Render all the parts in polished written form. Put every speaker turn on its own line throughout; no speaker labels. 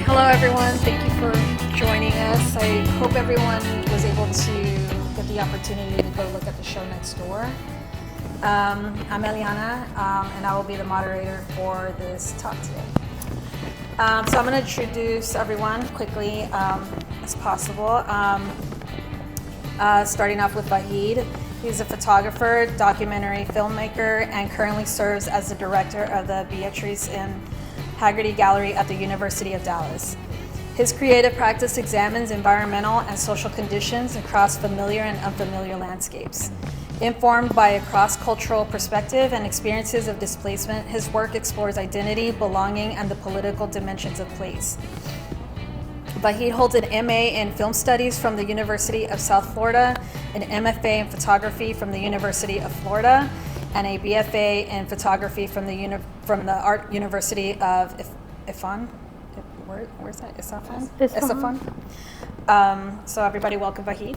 Hello everyone, thank you for joining us. I hope everyone was able to get the opportunity to go look at the show next door. I'm Eliana, and I will be the moderator for this talk today. So I'm going to introduce everyone quickly as possible. Starting off with Vahid. He's a photographer, documentary filmmaker, and currently serves as the director of the Beatrice M. Haggerty Gallery at the University of Dallas. His creative practice examines environmental and social conditions across familiar and unfamiliar landscapes. Informed by a cross-cultural perspective and experiences of displacement, his work explores identity, belonging, and the political dimensions of place. Vahid holds an MA in Film Studies from the University of South Florida, an MFA in Photography from the University of Florida, and a BFA in Photography from the Art University of Ifan. Where's that? Isfahan? So everybody, welcome Vahid.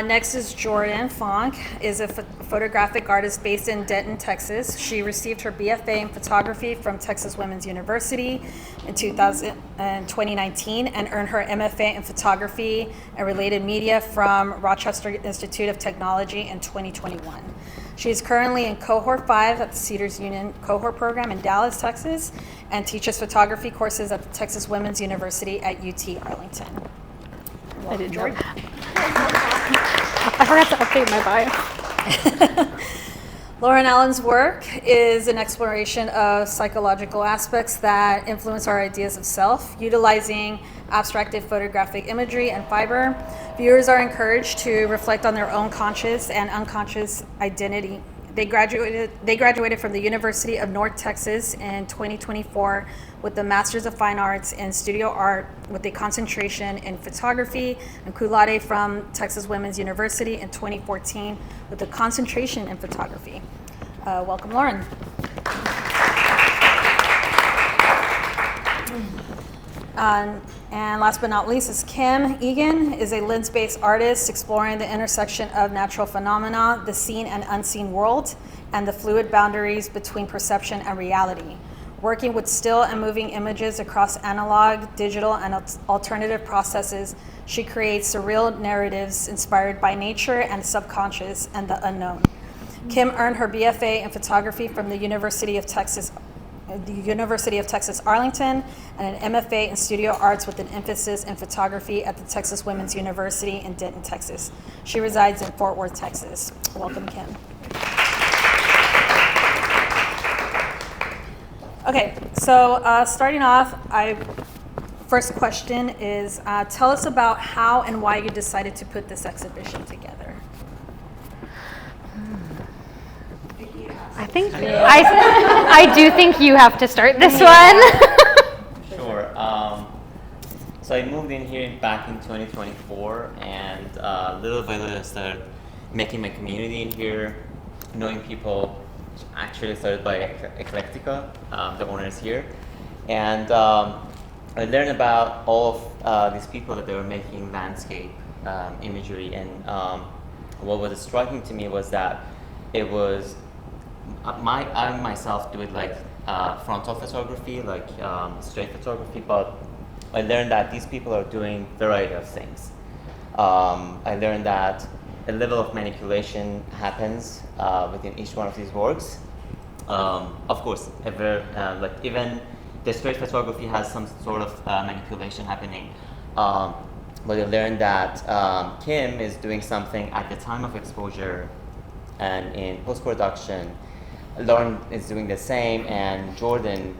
Next is Jordan Funk, is a photographic artist based in Denton, Texas. She received her BFA in photography from Texas Women's University in 2019 and earned her MFA in photography and related media from Rochester Institute of Technology in 2021. She is currently in cohort 5 at the Cedars Union cohort program in Dallas, Texas, and teaches photography courses at the Texas Women's University at UT Arlington. Welcome,
I didn't know
Jordan.
that. I forgot to update my bio.
Lauren Allen's work is an exploration of psychological aspects that influence our ideas of self, utilizing abstracted photographic imagery and fiber. Viewers are encouraged to reflect on their own conscious and unconscious identity. They graduated from the University of North Texas in 2024 with the Masters of Fine Arts in Studio Art with a concentration in photography, and cum laude from Texas Women's University in 2014 with a concentration in photography. Welcome, Lauren. And last but not least is Kim Egan, is a lens-based artist exploring the intersection of natural phenomena, the seen and unseen world, and the fluid boundaries between perception and reality. Working with still and moving images across analog, digital, and alternative processes, she creates surreal narratives inspired by nature and subconscious and the unknown. Kim earned her BFA in photography from the University of Texas Arlington, and an MFA in Studio Arts with an emphasis in photography at the Texas Women's University in Denton, Texas. She resides in Fort Worth, Texas. Welcome, Kim. Okay, so starting off, first question is, tell us about how and why you decided to put this exhibition together.
I do think you have to start this one.
Sure. So I moved in here back in 2024, and little by little I started making my community in here, knowing people. Actually started by Eclectica, the owners here, and I learned about all of these people that they were making landscape imagery, and what was striking to me was that it was I myself do it like frontal photography, like straight photography, but I learned that these people are doing a variety of things. I learned that a level of manipulation happens within each one of these works. Of course, like even the straight photography has some sort of manipulation happening. But I learned that Kim is doing something at the time of exposure, and in post-production, Lauren is doing the same, and Jordan,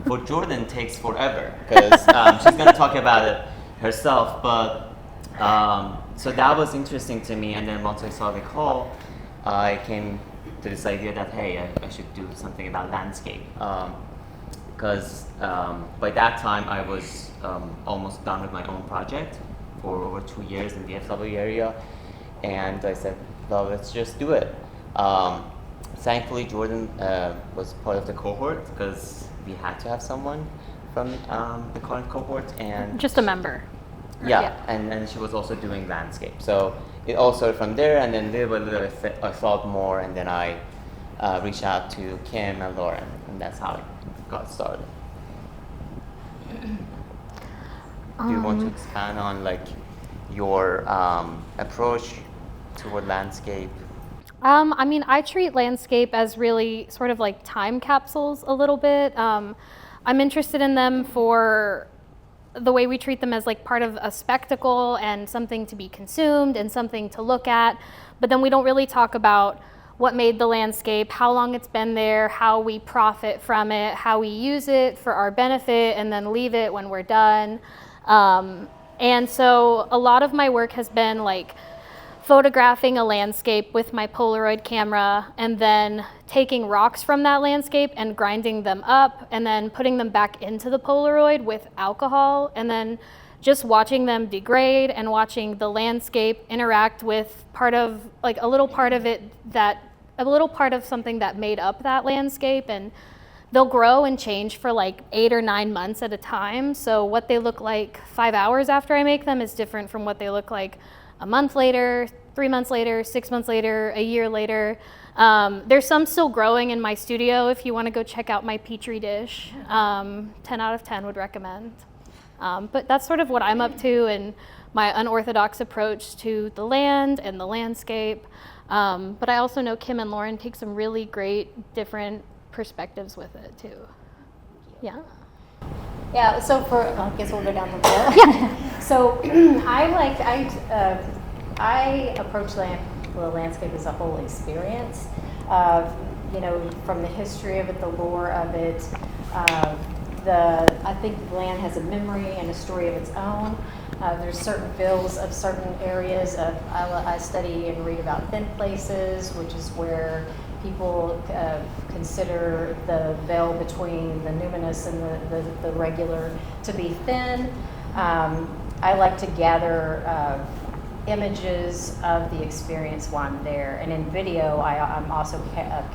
for Jordan takes forever, because she's going to talk about it herself, but so that was interesting to me, and then once I saw the call, I came to this idea that, hey, I should do something about landscape, because by that time I was almost done with my own project for over 2 years in the FW area, and I said, well, let's just do it. Thankfully, Jordan was part of the cohort, because we had to have someone from the current cohort, and
Just a member.
yeah, and then she was also doing landscape. So it all started from there, and then little by little I thought more, and then I reached out to Kim and Lauren, and that's how it got started. Do you want to expand on like your approach toward landscape?
I mean, I treat landscape as really sort of like time capsules a little bit. I'm interested in them for the way we treat them as like part of a spectacle and something to be consumed and something to look at, but then we don't really talk about what made the landscape, how long it's been there, how we profit from it, how we use it for our benefit and then leave it when we're done. And so a lot of my work has been like photographing a landscape with my Polaroid camera and then taking rocks from that landscape and grinding them up and then putting them back into the Polaroid with alcohol and then just watching them degrade and watching the landscape interact with part of like a little part of something that made up that landscape, and they'll grow and change for like 8 or 9 months at a time. So what they look like 5 hours after I make them is different from what they look like a month later, 3 months later, 6 months later, a year later. There's some still growing in my studio if you want to go check out my Petri dish. 10 out of 10 would recommend. But that's sort of what I'm up to and my unorthodox approach to the land and the landscape. But I also know Kim and Lauren take some really great different perspectives with it too. Yeah.
Yeah, so I guess we'll go down the floor. Yeah. So I approach the landscape as a whole experience. From the history of it, the lore of it. I think the land has a memory and a story of its own. There's certain feels of certain areas. I study and read about thin places, which is where people consider the veil between the numinous and the regular to be thin. I like to gather images of the experience while I'm there. And in video, I'm also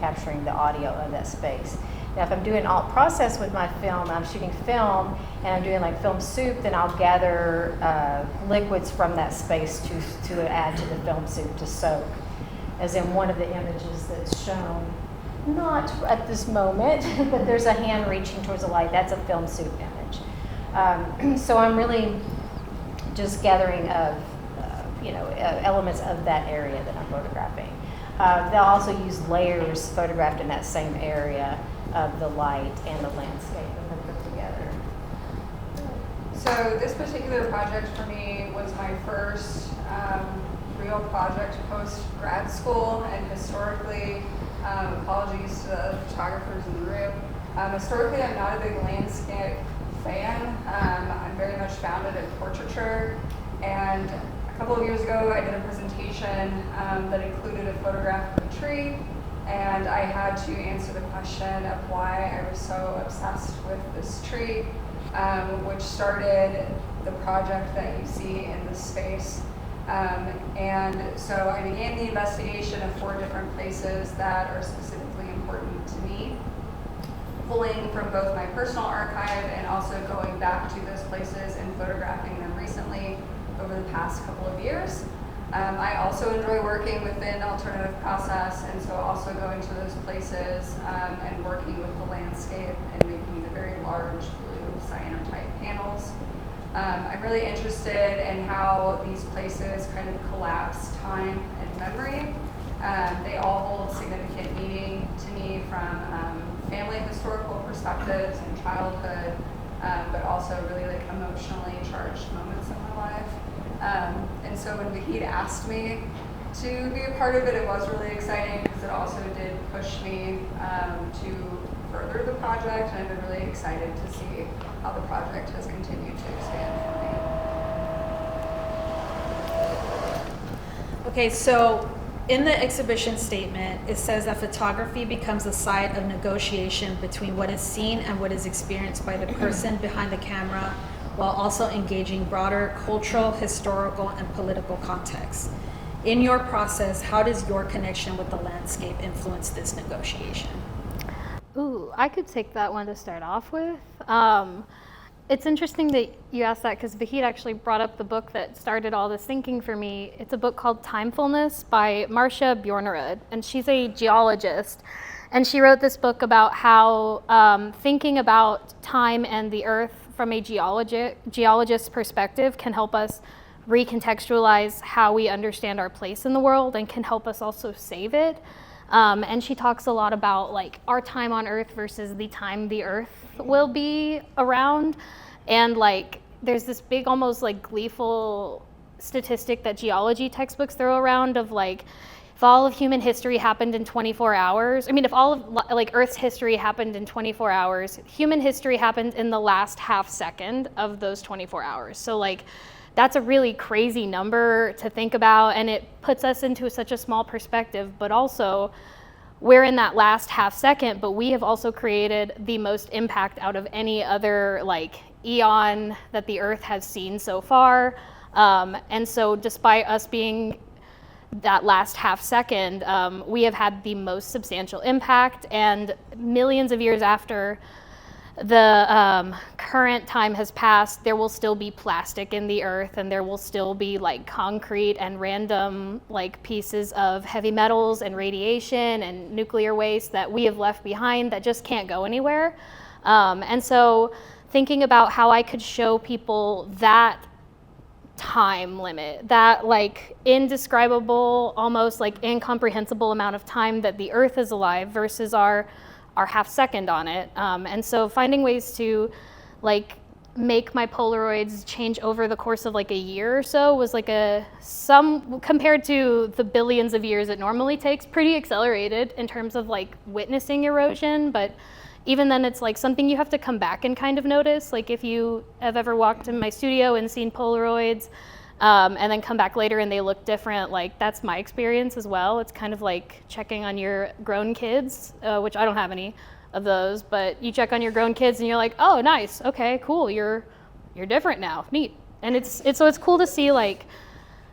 capturing the audio of that space. Now, if I'm doing an alt process with my film, I'm shooting film, and I'm doing like film soup, then I'll gather liquids from that space to add to the film soup to soak. As in one of the images that's shown, not at this moment, but there's a hand reaching towards the light. That's a film soup image. So I'm really just gathering elements of that area that I'm photographing. They'll also use layers photographed in that same area of the light and the landscape and then put together.
So this particular project for me was my first real project post grad school, and historically, apologies to the photographers in the room. Historically, I'm not a big landscape fan. I'm very much founded in portraiture, and a couple of years ago, I did a presentation that included a photograph of a tree, and I had to answer the question of why I was so obsessed with this tree, which started the project that you see in this space. And so I began the investigation of 4 different places that are specifically important to me, pulling from both my personal archive and also going back to those places and photographing them recently over the past couple of years. I also enjoy working within alternative process, and so also going to those places and working with the landscape and making the very large blue cyanotype panels. I'm really interested in how these places kind of collapse time and memory. They all hold significant meaning to me from family historical perspectives and childhood, but also really like emotionally charged moments in my life. And so when Vahid asked me to be a part of it, it was really exciting because it also did push me to further the project, and I've been really excited to see how the project has continued to expand for me.
Okay, so in the exhibition statement, it says that photography becomes a site of negotiation between what is seen and what is experienced by the person behind the camera, while also engaging broader cultural, historical, and political contexts. In your process, how does your connection with the landscape influence this negotiation?
Ooh, I could take that one to start off with. It's interesting that you asked that because Vahid actually brought up the book that started all this thinking for me. It's a book called Timefulness by Marcia Bjornerud, and she's a geologist. And she wrote this book about how thinking about time and the earth from a geologist's perspective can help us recontextualize how we understand our place in the world and can help us also save it. And she talks a lot about like our time on earth versus the time the earth will be around. And like there's this big almost like gleeful statistic that geology textbooks throw around of like if all of human history happened in 24 hours, I mean if all of like Earth's history happened in 24 hours, human history happened in the last half second of those 24 hours. So like that's a really crazy number to think about, and it puts us into such a small perspective, but also we're in that last half second, but we have also created the most impact out of any other like eon that the earth has seen so far. And so despite us being that last half second, we have had the most substantial impact, and millions of years after the current time has passed, there will still be plastic in the earth, and there will still be like concrete and random like pieces of heavy metals and radiation and nuclear waste that we have left behind that just can't go anywhere. And so thinking about how I could show people that time limit, that like indescribable, almost like incomprehensible amount of time that the earth is alive versus our half second on it. And so finding ways to like make my Polaroids change over the course of like a year or so was like some compared to the billions of years it normally takes, pretty accelerated in terms of like witnessing erosion. But even then it's like something you have to come back and kind of notice. Like if you have ever walked in my studio and seen Polaroids, and then come back later and they look different, like that's my experience as well. It's kind of like checking on your grown kids, which I don't have any of those, but you check on your grown kids and you're like, oh, nice, okay, cool, you're different now, neat. And it's cool to see like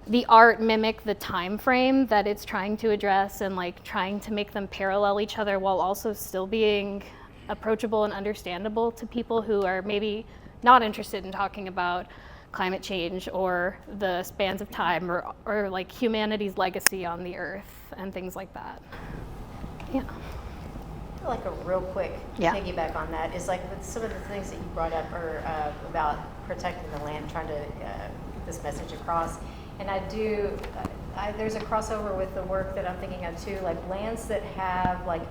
the art mimic the time frame that it's trying to address and like trying to make them parallel each other while also still being approachable and understandable to people who are maybe not interested in talking about climate change or the spans of time or like humanity's legacy on the earth and things like that. Yeah.
Like a real quick piggyback on that is like some of the things that you brought up are about protecting the land, trying to get this message across. And there's a crossover with the work that I'm thinking of too, like lands that have like,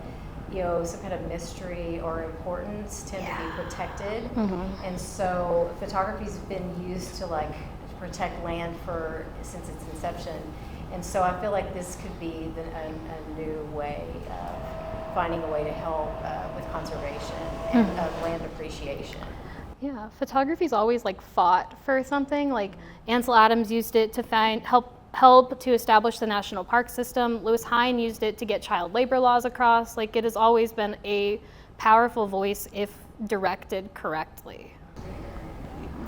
you know, some kind of mystery or importance tend to be protected. Mm-hmm. And so photography's been used to like protect land since its inception. And so I feel like this could be a new way of finding a way to help with conservation and land appreciation.
Yeah, photography's always like fought for something. Like Ansel Adams used it to help to establish the national park system. Lewis Hine used it to get child labor laws across. Like it has always been a powerful voice if directed correctly.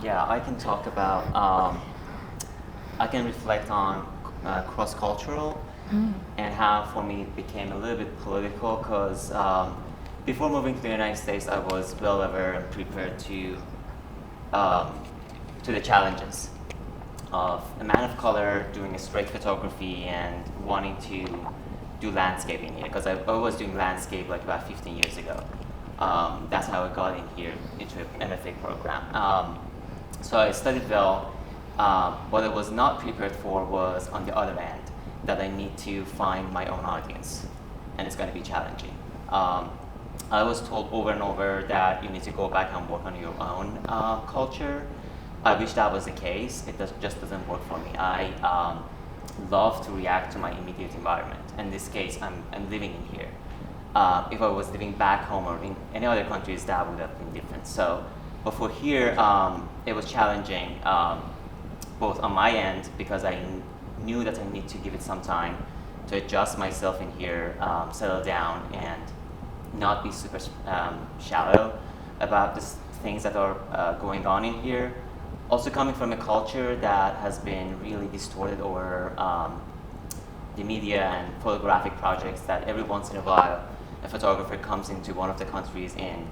Yeah, I can talk about, I can reflect on cross-cultural and how for me it became a little bit political because before moving to the United States, I was well aware and prepared to the challenges of a man of color doing a straight photography and wanting to do landscaping here, because I was doing landscape like about 15 years ago. That's how I got in here into an MFA program. So I studied well. What I was not prepared for was on the other end, that I need to find my own audience, and it's going to be challenging. I was told over and over that you need to go back and work on your own culture. I wish that was the case. It just doesn't work for me. I love to react to my immediate environment. In this case, I'm living in here. If I was living back home or in any other countries, that would have been different. So, but for here, it was challenging, both on my end, because I knew that I need to give it some time to adjust myself in here, settle down, and not be super shallow about the things that are going on in here. Also coming from a culture that has been really distorted over the media and photographic projects, that every once in a while a photographer comes into one of the countries in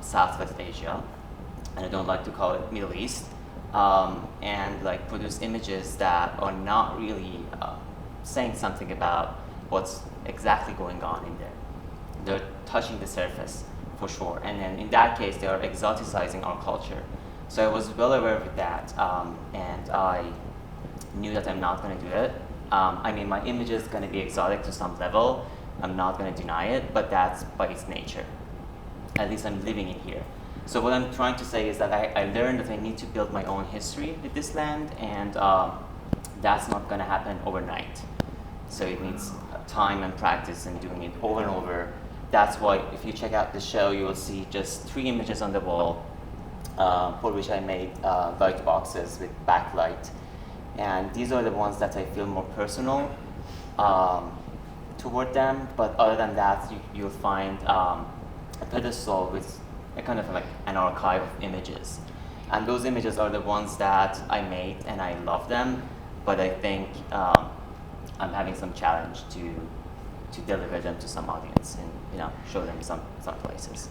Southwest Asia and I don't like to call it Middle East, and like produce images that are not really saying something about what's exactly going on in there. They're touching the surface for sure, and then in that case, they are exoticizing our culture. So I was well aware of that, and I knew that I'm not going to do it. I mean, my image is going to be exotic to some level. I'm not going to deny it, but that's by its nature. At least I'm living in here. So what I'm trying to say is that I learned that I need to build my own history with this land, and that's not going to happen overnight. So it needs time and practice and doing it over and over. That's why if you check out the show, you will see just 3 images on the wall, for which I made light boxes with backlight. And these are the ones that I feel more personal toward them. But other than that, you'll find a pedestal with a kind of like an archive of images. And those images are the ones that I made, and I love them. But I think I'm having some challenge to deliver them to some audience and show them some places.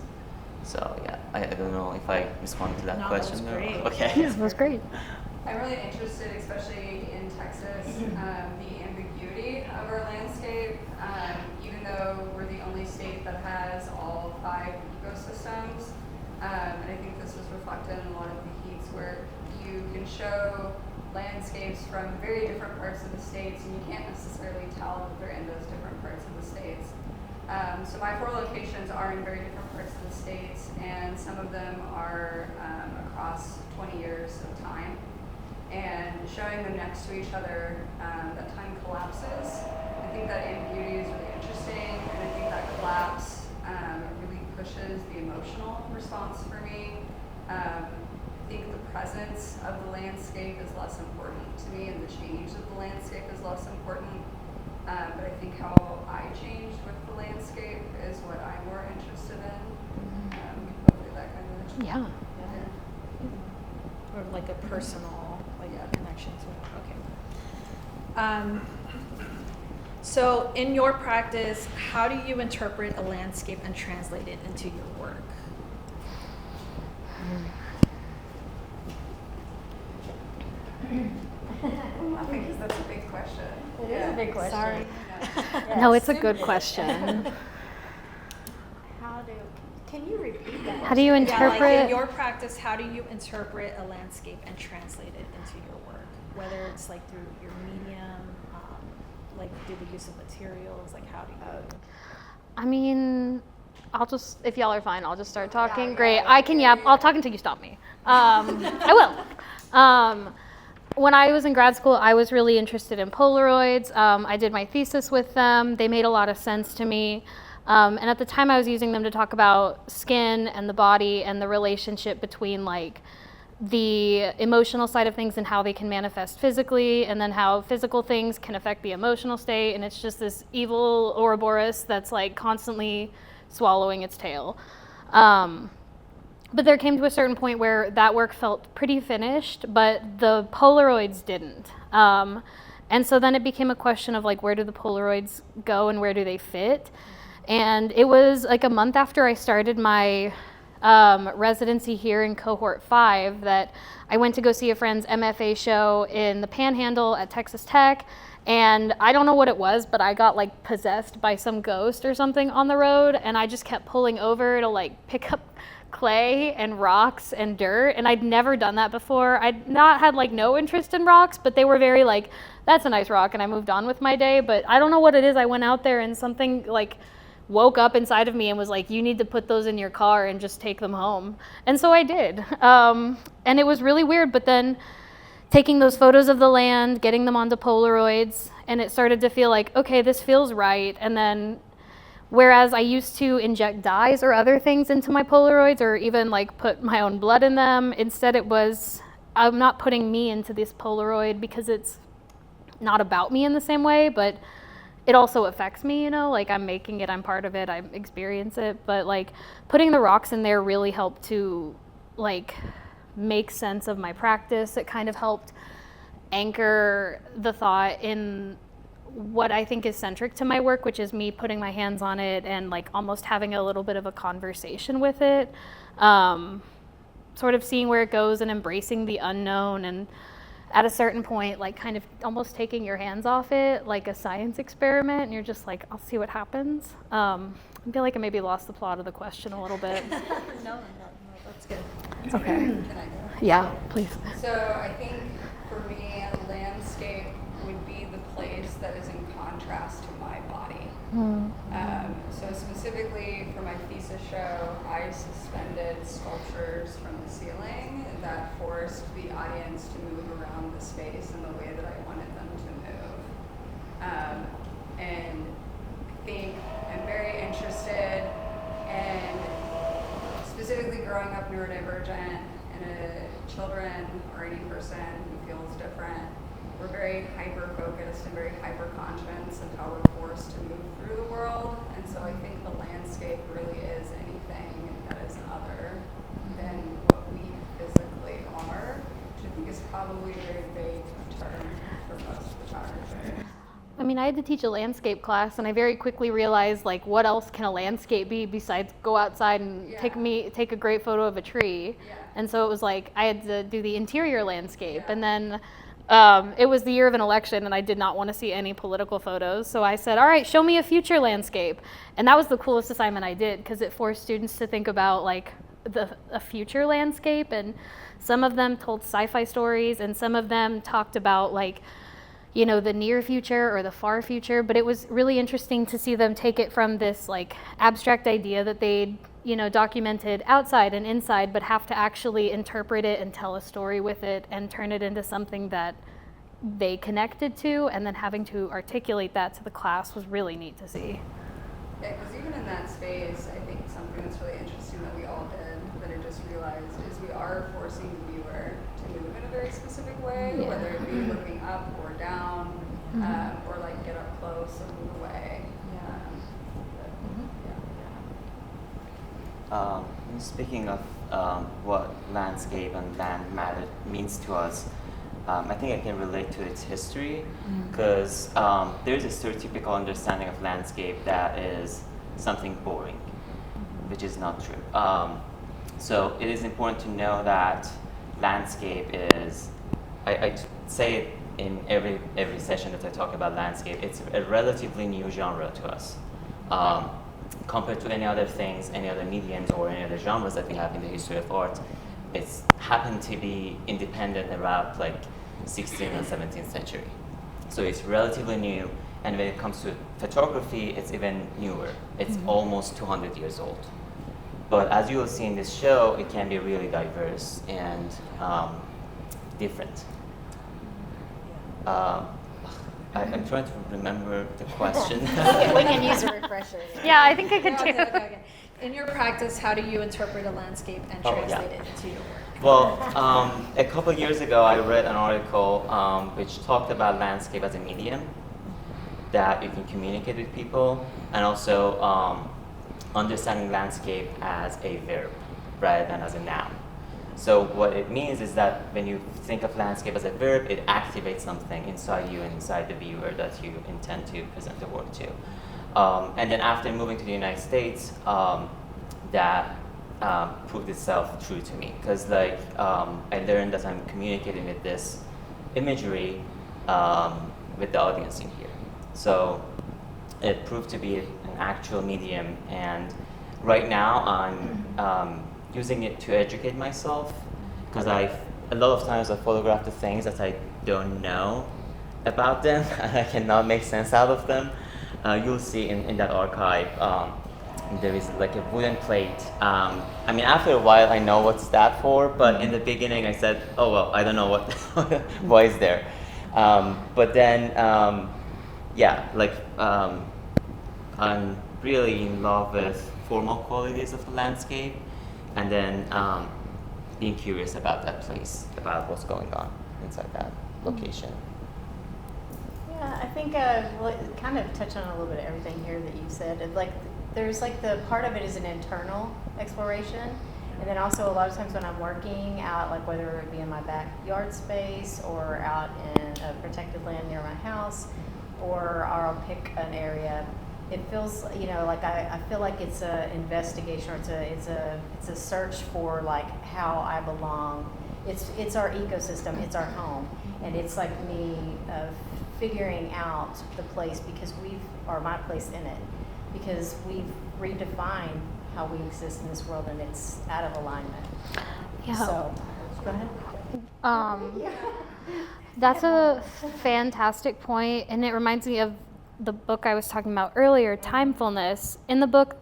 So yeah, I don't know if I responded to that question.
That was great.
Okay.
Yeah, that was great.
I'm really interested, especially in Texas, the ambiguity of our landscape. Even though we're the only state that has all 5 ecosystems, and I think this is reflected in a lot of Vahid's work, you can show landscapes from very different parts of the states, and you can't necessarily tell that they're in those different parts of the states. So my 4 locations are in very different parts of the states, and some of them are across 20 years of time. And showing them next to each other, that time collapses. I think that ambiguity is really interesting, and I think that collapse really pushes the emotional response for me. I think the presence of the landscape is less important to me, and the change of the landscape is less important. But I think how I change with the landscape is what I'm more interested in. Hopefully that kind of
Yeah.
Or like a personal connection to it. Okay. So in your practice, how do you interpret a landscape and translate it into your work?
I think that's a big question.
It is a big question.
Sorry.
No, it's a good question.
Can you repeat that?
How do you
Yeah,
interpret?
like in your practice, how do you interpret a landscape and translate it into your work? Whether it's like through your medium, like through the use of materials, like how do you?
I mean, if y'all are fine, I'll just start talking.
Yeah,
Great.
yeah,
I can yap. I'll talk until you stop me. I will. When I was in grad school, I was really interested in Polaroids. I did my thesis with them. They made a lot of sense to me. And at the time, I was using them to talk about skin and the body and the relationship between like the emotional side of things and how they can manifest physically, and then how physical things can affect the emotional state. And it's just this evil Ouroboros that's like constantly swallowing its tail. But there came to a certain point where that work felt pretty finished, but the Polaroids didn't. And so then it became a question of like, where do the Polaroids go and where do they fit? And it was like a month after I started my residency here in cohort 5 that I went to go see a friend's MFA show in the Panhandle at Texas Tech. And I don't know what it was, but I got like possessed by some ghost or something on the road. And I just kept pulling over to like pick up clay and rocks and dirt. And I'd never done that before. I'd not had like no interest in rocks, but they were very like, that's a nice rock. And I moved on with my day. But I don't know what it is. I went out there and something like woke up inside of me and was like, you need to put those in your car and just take them home. And so I did. And it was really weird. But then taking those photos of the land, getting them onto Polaroids, and it started to feel like, okay, this feels right. And then whereas I used to inject dyes or other things into my Polaroids or even like put my own blood in them, instead it was, I'm not putting me into this Polaroid because it's not about me in the same way, but it also affects me, you know, like I'm making it, I'm part of it, I experience it. But like putting the rocks in there really helped to like make sense of my practice. It kind of helped anchor the thought in what I think is centric to my work, which is me putting my hands on it and like almost having a little bit of a conversation with it. sort of seeing where it goes and embracing the unknown, and at a certain point, like kind of almost taking your hands off it, like a science experiment, and you're just like, I'll see what happens. I feel like I maybe lost the plot of the question a little bit.
No, that's good.
It's okay.
Can I go?
Yeah, please.
So I think for me, a landscape would be the place that is in contrast to my body. So specifically for my thesis show, I suspended sculptures from the ceiling that forced the audience to move around the space in the way that I wanted them to move. And I think I'm very interested in specifically growing up neurodivergent and children or any person who feels different. We're very hyper-focused and very hyper-conscious of how we're forced to move through the world. And so I think the landscape really is anything that is other than what we physically are, which I think is probably a very vague term for most photographers.
I mean, I had to teach a landscape class, and I very quickly realized, like, what else can a landscape be besides go outside and take a great photo of a tree?
Yeah.
And so it was like I had to do the interior landscape, and then it was the year of an election, and I did not want to see any political photos. So I said, all right, show me a future landscape. And that was the coolest assignment I did, because it forced students to think about like a future landscape. And some of them told sci-fi stories, and some of them talked about like, you know, the near future or the far future. But it was really interesting to see them take it from this like abstract idea that they'd, you know, documented outside and inside, but have to actually interpret it and tell a story with it and turn it into something that they connected to, and then having to articulate that to the class was really neat to see.
Yeah, because even in that space, I think something that's really interesting that we all did, that I just realized, is we are forcing the viewer to move in a very specific way, whether it be looking up or down, or like get up close or move away.
Speaking of what landscape and land matter means to us, I think I can relate to its history, because there's a stereotypical understanding of landscape that is something boring, which is not true. So it is important to know that landscape is, I say it in every session that I talk about landscape, it's a relatively new genre to us. Compared to any other things, any other mediums or any other genres that we have in the history of art, it's happened to be independent around like 16th and 17th century. So it's relatively new, and when it comes to photography, it's even newer. It's almost 200 years old. But as you will see in this show, it can be really diverse and different. I'm trying to remember the question.
We can use a refresher.
Yeah, I think I could do.
Okay. In your practice, how do you interpret a landscape and translate it into your work?
Well, a couple of years ago, I read an article which talked about landscape as a medium that you can communicate with people, and also understanding landscape as a verb rather than as a noun. So what it means is that when you think of landscape as a verb, it activates something inside you and inside the viewer that you intend to present the work to. And then after moving to the United States, that proved itself true to me, because like I learned that I'm communicating with this imagery with the audience in here. So it proved to be an actual medium, and right now I'm using it to educate myself, because a lot of times I photograph the things that I don't know about them and I cannot make sense out of them. You'll see in that archive there is like a wooden plate. I mean, after a while I know what's that for, but in the beginning I said, oh well, I don't know what is there. But then yeah, like I'm really in love with formal qualities of the landscape, and then being curious about that place, about what's going on inside that location.
Yeah, I think we'll kind of touch on a little bit of everything here that you said. Like, there's like the part of it is an internal exploration, and then also a lot of times when I'm working out, like whether it be in my backyard space or out in a protected land near my house, or I'll pick an area it feels, like I feel like it's a investigation, or it's a search for like how I belong. It's our ecosystem, it's our home, and it's like me figuring out the place or my place in it, because we've redefined how we exist in this world, and it's out of alignment.
Yeah.
So, go ahead.
That's a fantastic point, and it reminds me of the book I was talking about earlier, Timefulness. In the book,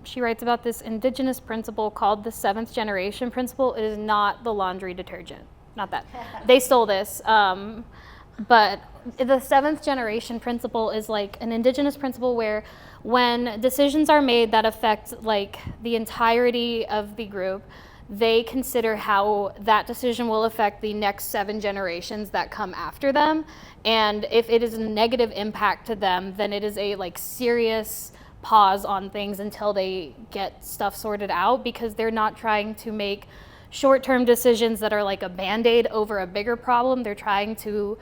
she writes about this indigenous principle called the 7th generation principle. It is not the laundry detergent, not that. They stole this. But the 7th generation principle is like an indigenous principle where when decisions are made that affect like the entirety of the group, they consider how that decision will affect the next 7 generations that come after them. And if it is a negative impact to them, then it is a like serious pause on things until they get stuff sorted out, because they're not trying to make short-term decisions that are like a Band-Aid over a bigger problem. They're trying to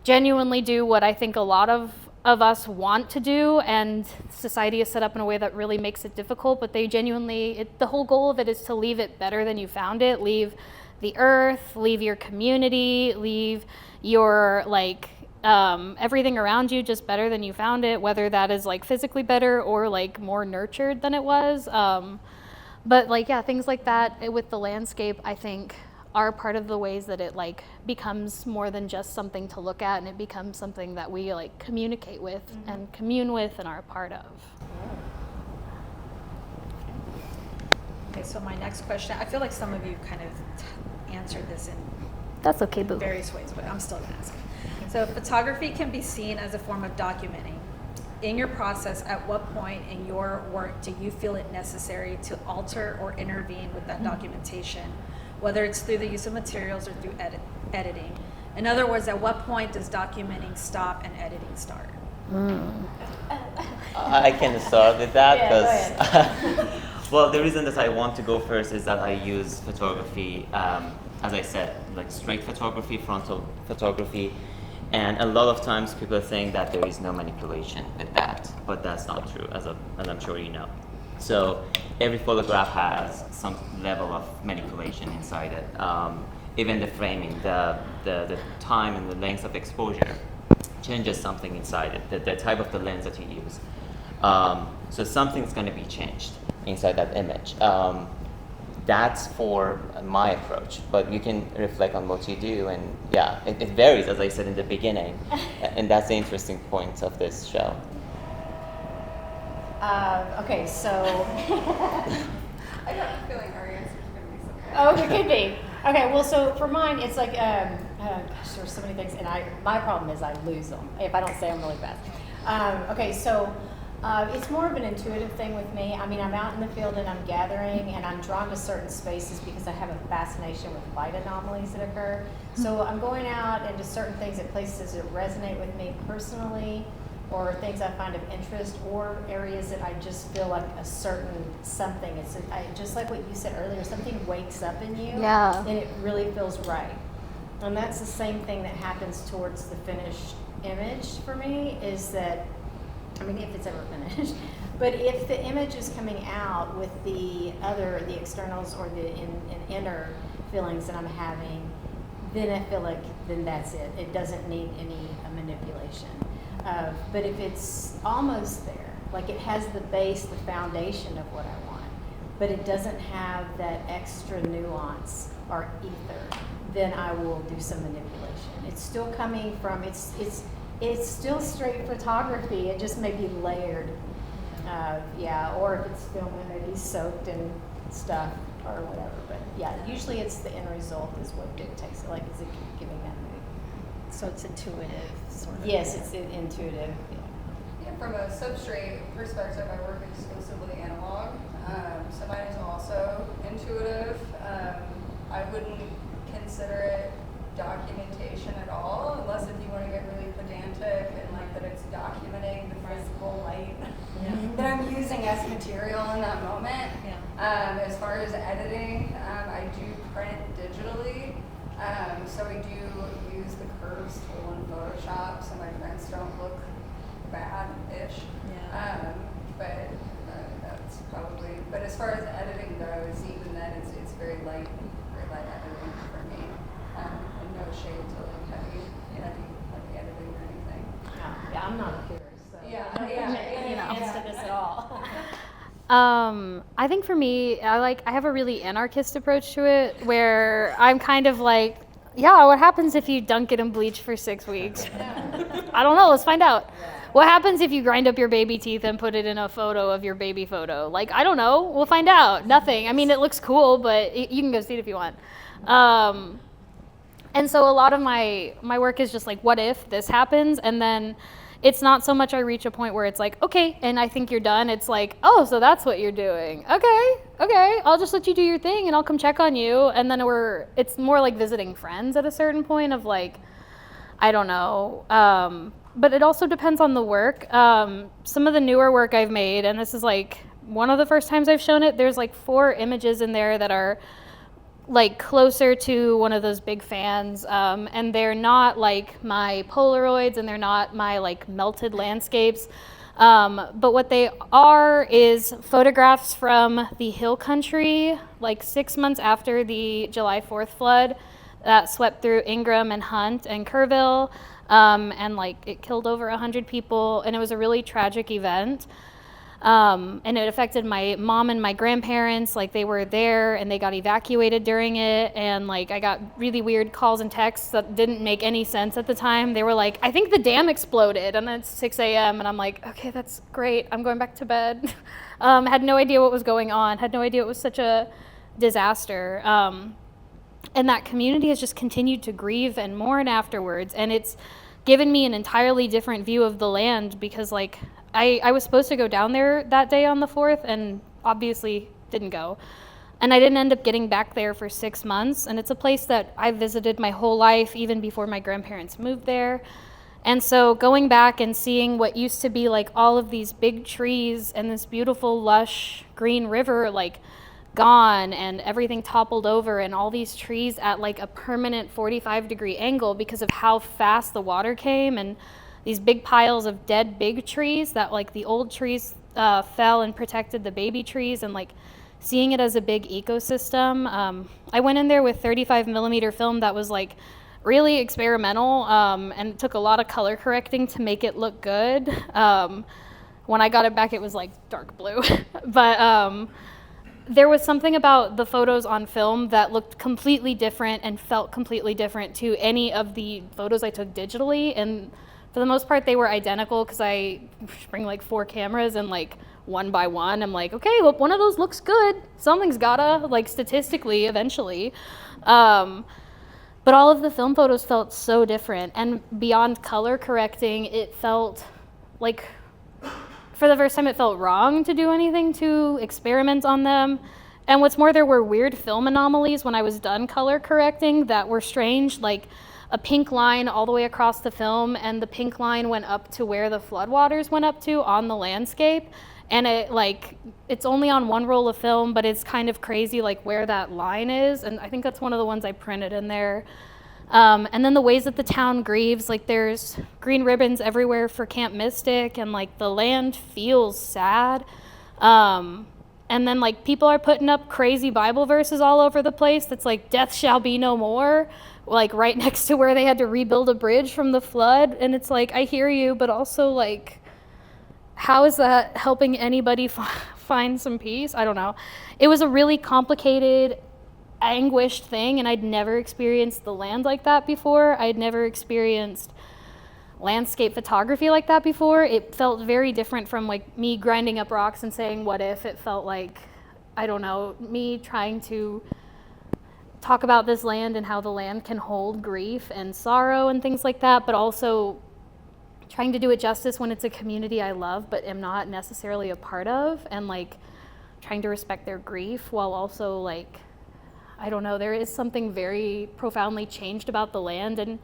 genuinely do what I think a lot of us want to do, and society is set up in a way that really makes it difficult, but they genuinely, the whole goal of it is to leave it better than you found it. Leave the earth, leave your community, leave your like everything around you just better than you found it, whether that is like physically better or like more nurtured than it was. But like, yeah, things like that with the landscape, I think are part of the ways that it like becomes more than just something to look at, and it becomes something that we like communicate with and commune with and are a part of.
Okay, so my next question, I feel like some of you kind of answered this in
That's okay, boo.
various ways, but I'm still gonna ask it. So photography can be seen as a form of documenting. In your process, at what point in your work do you feel it necessary to alter or intervene with that documentation, whether it's through the use of materials or through editing? In other words, at what point does documenting stop and editing start?
I can start with that
Yeah,
because, well, the reason that I want to go first is that I use photography, as I said, like straight photography, frontal photography, and a lot of times people think that there is no manipulation with that, but that's not true, as I'm sure you know. So every photograph has some level of manipulation inside it. Even the framing, the time and the length of exposure changes something inside it, the type of the lens that you use. So something's going to be changed inside that image. That's for my approach, but you can reflect on what you do, and yeah, it varies, as I said in the beginning, and that's the interesting point of this show.
Okay, so
I got a feeling our answer is going to be something.
oh, it could be. Okay, well, so for mine, it's like, gosh, there's so many things, and my problem is I lose them if I don't say them really fast. Okay, so it's more of an intuitive thing with me. I mean, I'm out in the field and I'm gathering, and I'm drawn to certain spaces because I have a fascination with light anomalies that occur. So I'm going out into certain things at places that resonate with me personally, or things I find of interest, or areas that I just feel like a certain something. Just like what you said earlier, something wakes up in you,
Yeah.
and it really feels right. And that's the same thing that happens towards the finished image for me, is that, I mean, if it's ever finished, but if the image is coming out with the externals or the inner feelings that I'm having, then I feel like then that's it. It doesn't need any manipulation. But if it's almost there, like it has the base, the foundation of what I want, but it doesn't have that extra nuance or ether, then I will do some manipulation. It's still coming from, it's still straight photography. It just may be layered. Yeah, or if it's film, it may be soaked in stuff or whatever. But yeah, usually it's the end result is what dictates it. Like, is it giving that mood?
So it's intuitive, sort of.
Yes, it's intuitive.
Yeah, from a substrate perspective, I work exclusively analog. So mine is also intuitive. I wouldn't consider it documentation at all, unless if you want to get really pedantic and like that it's documenting the physical light that I'm using as material in that moment.
Yeah.
As far as editing, I do print digitally. So I do use the curves tool in Photoshop, so my prints don't look bad. ish.
Yeah.
That's probably. But as far as editing goes, even then, it's very light editing for me, and no shade to like heavy editing or anything.
Yeah, I'm not a purist, so
Yeah,
I don't
yeah,
put any
yeah.
hands to this at all.
I think for me, I have a really anarchist approach to it, where I'm kind of like, yeah, what happens if you dunk it in bleach for 6 weeks? I don't know, let's find out. What happens if you grind up your baby teeth and put it in a photo of your baby photo? Like, I don't know, we'll find out. Nothing. I mean, it looks cool, but you can go see it if you want. And so a lot of my work is just like, what if this happens? And then it's not so much I reach a point where it's like, okay, and I think you're done. It's like, oh, so that's what you're doing. Okay, I'll just let you do your thing and I'll come check on you. And then it's more like visiting friends at a certain point of like, I don't know. But it also depends on the work. Some of the newer work I've made, and this is like one of the first times I've shown it, there's like 4 images in there that are like closer to one of those big fans, and they're not like my Polaroids and they're not my like melted landscapes, but what they are is photographs from the hill country, like 6 months after the July 4th flood that swept through Ingram and Hunt and Kerrville, and like it killed over 100 people, and it was a really tragic event. And it affected my mom and my grandparents. Like they were there and they got evacuated during it. And like I got really weird calls and texts that didn't make any sense at the time. They were like, I think the dam exploded. And it's 6 a.m. and I'm like, okay, that's great. I'm going back to bed. Had no idea what was going on. Had no idea it was such a disaster. And that community has just continued to grieve and mourn afterwards. And it's given me an entirely different view of the land, because like I was supposed to go down there that day on the 4th and obviously didn't go. And I didn't end up getting back there for 6 months. And it's a place that I visited my whole life, even before my grandparents moved there. And so going back and seeing what used to be like all of these big trees and this beautiful lush green river like gone, and everything toppled over, and all these trees at like a permanent 45-degree angle because of how fast the water came, and these big piles of dead big trees that like the old trees fell and protected the baby trees, and like seeing it as a big ecosystem. I went in there with 35mm film that was like really experimental, and it took a lot of color correcting to make it look good. When I got it back, it was like dark blue. But there was something about the photos on film that looked completely different and felt completely different to any of the photos I took digitally. And for the most part, they were identical, because I bring like 4 cameras, and like one by one, I'm like, okay, well, one of those looks good. Something's gotta, like statistically, eventually. But all of the film photos felt so different. And beyond color correcting, it felt like, for the first time, it felt wrong to do anything to experiment on them. And what's more, there were weird film anomalies when I was done color correcting that were strange, like a pink line all the way across the film, and the pink line went up to where the floodwaters went up to on the landscape. And it's only on one roll of film, but it's kind of crazy like where that line is. And I think that's one of the ones I printed in there. And then the ways that the town grieves, like there's green ribbons everywhere for Camp Mystic, and like the land feels sad. And then like people are putting up crazy Bible verses all over the place that's like, death shall be no more, like right next to where they had to rebuild a bridge from the flood. And it's like, I hear you, but also like, how is that helping anybody find some peace? I don't know. It was a really complicated, anguished thing, and I'd never experienced the land like that before. I'd never experienced landscape photography like that before. It felt very different from like me grinding up rocks and saying what if. It felt like, I don't know, me trying to talk about this land and how the land can hold grief and sorrow and things like that, but also trying to do it justice when it's a community I love but am not necessarily a part of, and like trying to respect their grief while also like, I don't know, there is something very profoundly changed about the land. And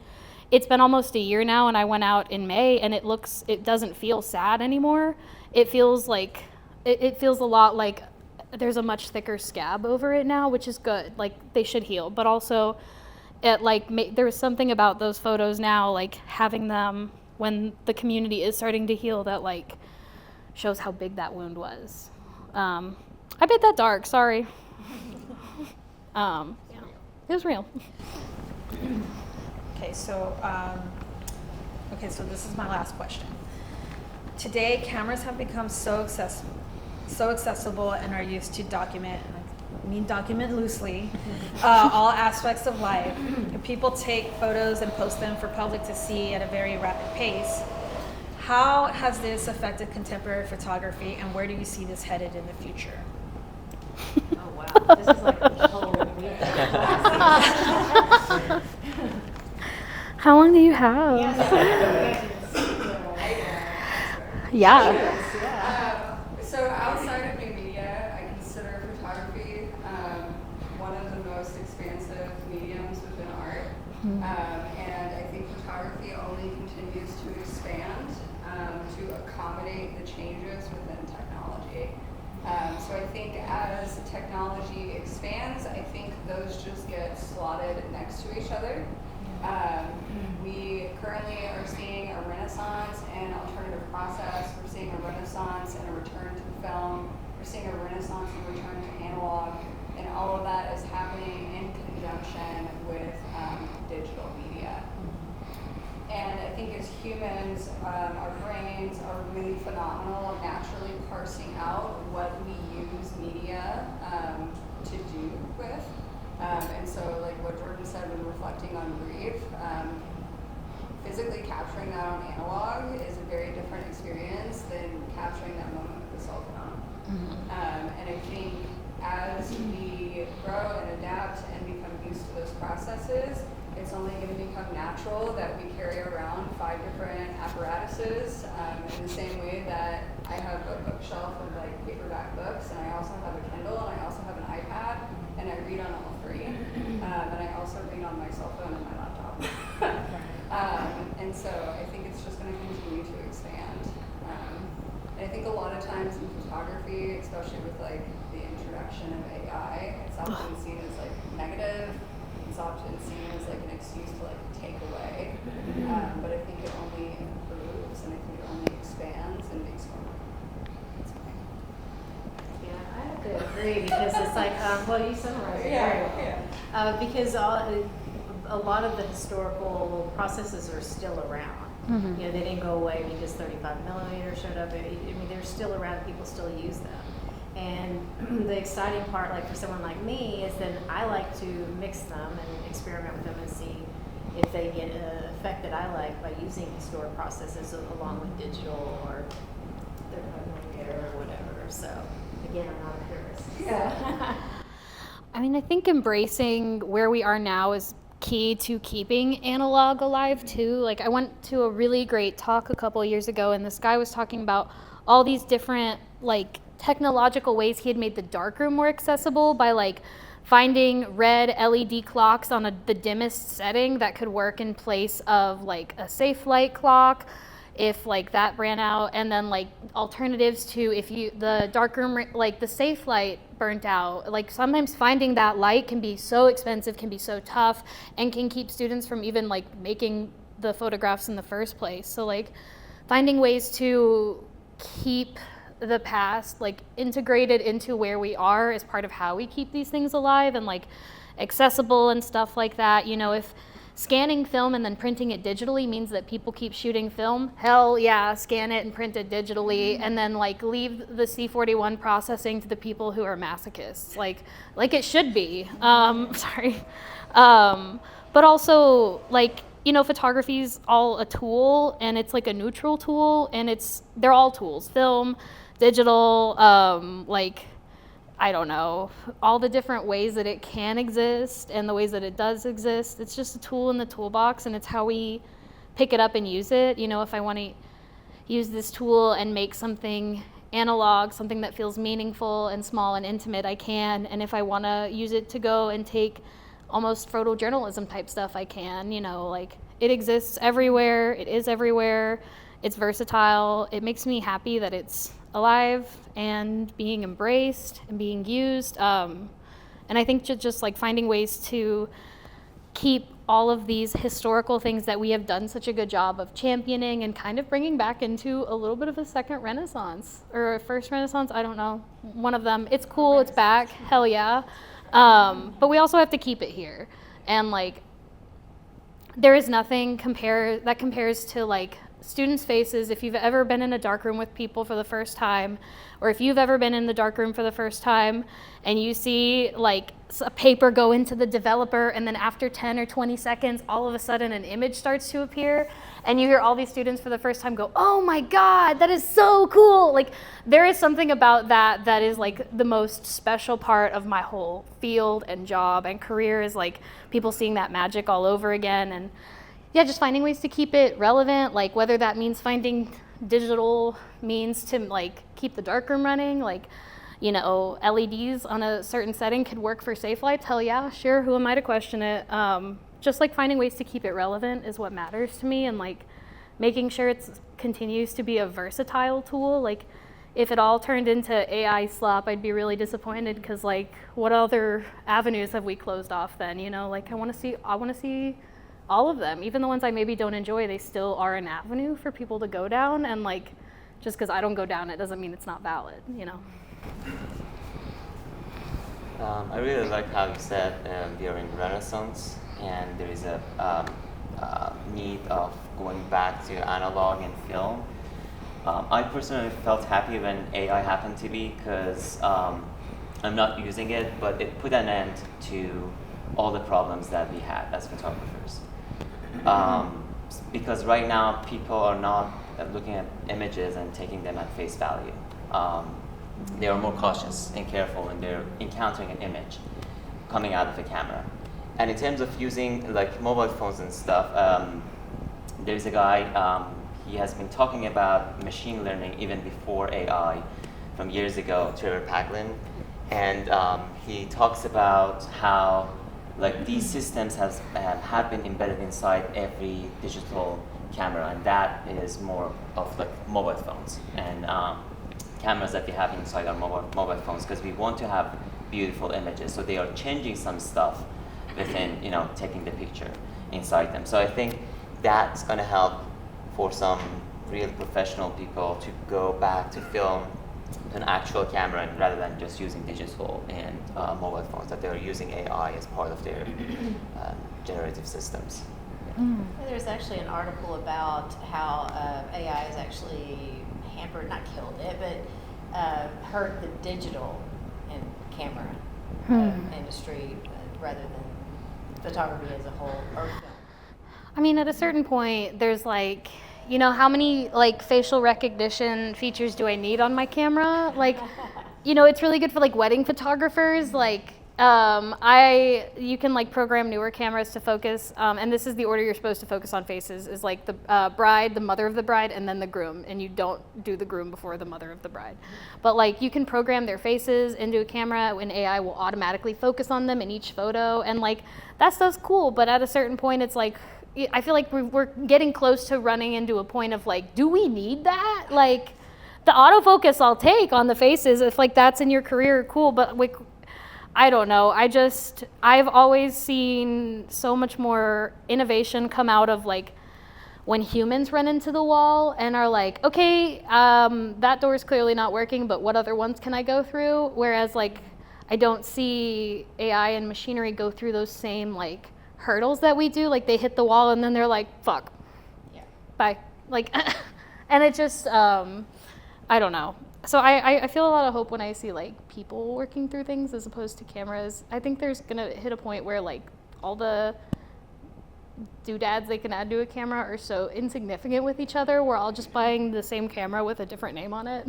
it's been almost a year now, and I went out in May, and it doesn't feel sad anymore. It feels like, it feels a lot like there's a much thicker scab over it now, which is good. Like they should heal, but also there was something about those photos now, like having them when the community is starting to heal, that like shows how big that wound was. I made that dark, sorry. Yeah, it was real.
Okay, so this is my last question. Today, cameras have become so accessible and are used to document, and I mean document loosely, all aspects of life. And people take photos and post them for public to see at a very rapid pace. How has this affected contemporary photography, and where do you see this headed in the future?
Oh wow, this is like a whole week.
How long do you have? Yeah.
So outside of new media, I consider photography one of the most expansive mediums within art. And I think photography only continues to expand to accommodate the changes within technology. So I think as technology expands, I think those just get slotted next to each other. We currently are seeing a renaissance in alternative process. We're seeing a renaissance and a return to film. We're seeing a renaissance and return to analog. And all of that is happening in conjunction with digital media. And I think as humans, our brains are really phenomenal at naturally parsing out what we use media to do with. And so like what Jordan said when reflecting on grief, physically capturing that on analog is a very different experience than capturing that moment with the cell phone. And I think as we grow and adapt and become used to those processes, it's only going to become natural that we carry around 5 different apparatuses in the same way that I have a bookshelf of like paperback books, and I also have a Kindle, and I also have an iPad, and I read on all 3. And I also read on my cell phone and my laptop. And so I think it's just going to continue to expand. And I think a lot of times in photography, especially with like the introduction of AI, it's often seen as like negative. It's often seen as like an excuse to like take away, but I think it only improves, and I think it only expands and makes more.
Yeah, I have to agree because it's like, well, you summarized it very well. Because a lot of the historical processes are still around. You know, they didn't go away because 35 millimeter showed up. I mean, they're still around. People still use them. And the exciting part, like for someone like me, is that I like to mix them and experiment with them and see if they get an effect that I like by using historic processes along with digital or 35 millimeter or whatever. So again, I'm not a purist. Yeah.
I mean, I think embracing where we are now is key to keeping analog alive too. Like I went to a really great talk a couple of years ago, and this guy was talking about all these different like technological ways he had made the darkroom more accessible by like finding red LED clocks on the dimmest setting that could work in place of like a safe light clock if like that ran out, and then like alternatives to if the darkroom like the safe light burnt out. Like sometimes finding that light can be so expensive, can be so tough, and can keep students from even like making the photographs in the first place. So like finding ways to keep the past like integrated into where we are is part of how we keep these things alive and like accessible and stuff like that. You know, if scanning film and then printing it digitally means that people keep shooting film, hell yeah, scan it and print it digitally, and then like leave the C41 processing to the people who are masochists, like it should be. Sorry. But also like, you know, photography is all a tool, and it's like a neutral tool, and they're all tools, film, digital, like, I don't know, all the different ways that it can exist and the ways that it does exist. It's just a tool in the toolbox, and it's how we pick it up and use it. You know, if I want to use this tool and make something analog, something that feels meaningful and small and intimate, I can. And if I want to use it to go and take almost photojournalism type stuff, I can. You know, like it exists everywhere. It is everywhere. It's versatile. It makes me happy that it's alive and being embraced and being used. And I think just like finding ways to keep all of these historical things that we have done such a good job of championing and kind of bringing back into a little bit of a second renaissance or a first renaissance, I don't know, one of them. It's cool, it's back, hell yeah. But we also have to keep it here. And like, there is nothing that compares to like students' faces. If you've ever been in a darkroom with people for the first time, or if you've ever been in the darkroom for the first time and you see like a paper go into the developer and then after 10 or 20 seconds, all of a sudden an image starts to appear and you hear all these students for the first time go, oh my God, that is so cool. Like there is something about that is like the most special part of my whole field and job and career is like people seeing that magic all over again. And yeah, just finding ways to keep it relevant, like whether that means finding digital means to like keep the darkroom running, like, you know, LEDs on a certain setting could work for safe lights, hell yeah, sure, who am I to question it? Just like finding ways to keep it relevant is what matters to me, and like making sure it continues to be a versatile tool. Like if it all turned into AI slop, I'd be really disappointed because like what other avenues have we closed off then, you know? Like I wanna see all of them, even the ones I maybe don't enjoy, they still are an avenue for people to go down, and like, just because I don't go down it doesn't mean it's not valid, you know?
I really like how you said we are in Renaissance, and there is a need of going back to analog and film. I personally felt happy when AI happened to be, because I'm not using it, but it put an end to all the problems that we had as photographers. Because right now people are not looking at images and taking them at face value. They are more cautious and careful when they're encountering an image coming out of the camera. And in terms of using like mobile phones and stuff, there's a guy, he has been talking about machine learning even before AI from years ago, Trevor Paglen. And he talks about how like these systems have been embedded inside every digital camera, and that is more of like mobile phones and cameras that we have inside our mobile phones, because we want to have beautiful images. So they are changing some stuff within, you know, taking the picture inside them. So I think that's going to help for some real professional people to go back to film an actual camera, and rather than just using digital and mobile phones, that they're using AI as part of their generative systems.
There's actually an article about how AI has actually hampered, not killed it, but hurt the digital and camera industry rather than photography as a whole, or film.
I mean, at a certain point, there's like, you know, how many like facial recognition features do I need on my camera? Like, you know, it's really good for like wedding photographers. Like, you can like program newer cameras to focus, and this is the order you're supposed to focus on faces, is like the bride, the mother of the bride, and then the groom, and you don't do the groom before the mother of the bride. But like you can program their faces into a camera, and AI will automatically focus on them in each photo, and like that stuff's cool, but at a certain point it's like, I feel like we're getting close to running into a point of like, do we need that? Like the autofocus I'll take on the faces, if like that's in your career, cool, but like, I don't know. I've always seen so much more innovation come out of like when humans run into the wall and are like, okay, that door's clearly not working, but what other ones can I go through? Whereas like, I don't see AI and machinery go through those same like hurdles that we do. Like they hit the wall and then they're like, fuck, yeah, bye. Like, and it just, I don't know. So I feel a lot of hope when I see like people working through things as opposed to cameras. I think there's gonna hit a point where like all the doodads they can add to a camera are so insignificant with each other, we're all just buying the same camera with a different name on it.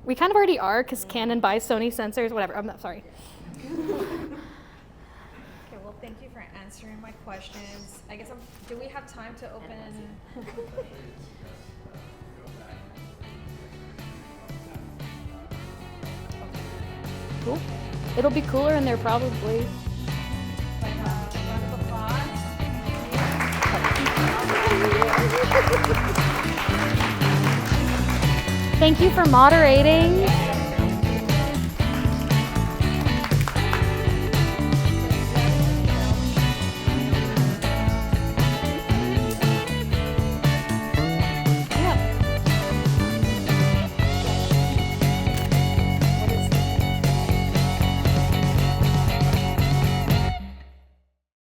We kind of already are, because Canon buys Sony sensors, whatever, I'm not sorry.
Okay, well, thank you for answering my questions. I guess, do we have time to open?
Cool. It'll be cooler in there probably.
Round of applause.
Thank you for moderating.